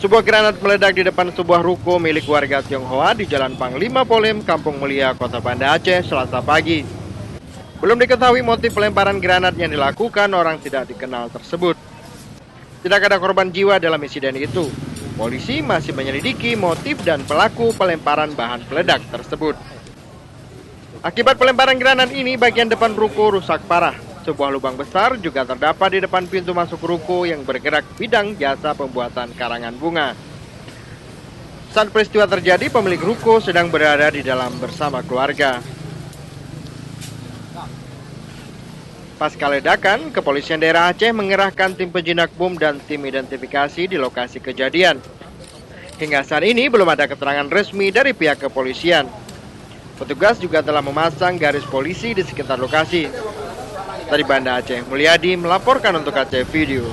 Sebuah granat meledak di depan sebuah ruko milik warga Tionghoa di Jalan Panglima Polem, Kampung Mulia, Kota Banda Aceh, Selasa pagi. Belum diketahui motif pelemparan granat yang dilakukan orang tidak dikenal tersebut. Tidak ada korban jiwa dalam insiden itu. Polisi masih menyelidiki motif dan pelaku pelemparan bahan peledak tersebut. Akibat pelemparan granat ini, bagian depan ruko rusak parah. Sebuah lubang besar juga terdapat di depan pintu masuk ruko yang bergerak bidang jasa pembuatan karangan bunga. Saat peristiwa terjadi, pemilik ruko sedang berada di dalam bersama keluarga. Pasca ledakan, kepolisian daerah Aceh mengerahkan tim penjinak bom dan tim identifikasi di lokasi kejadian. Hingga saat ini belum ada keterangan resmi dari pihak kepolisian. Petugas juga telah memasang garis polisi di sekitar lokasi. Dari Banda Aceh, Mulyadi melaporkan untuk Aceh Video.